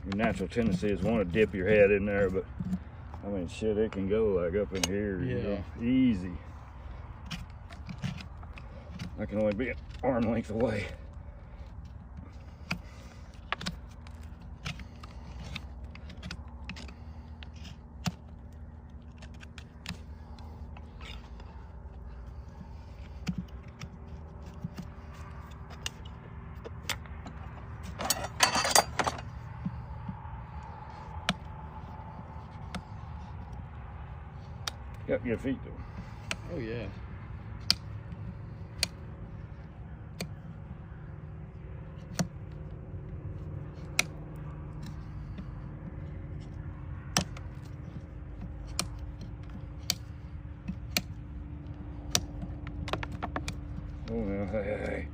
Your natural tendency is want to dip your head in there, but I mean, shit, it can go like up in here, yeah. You know, easy. I can only be an arm length away. Got your feet though. Oh yeah. Oh no, hey.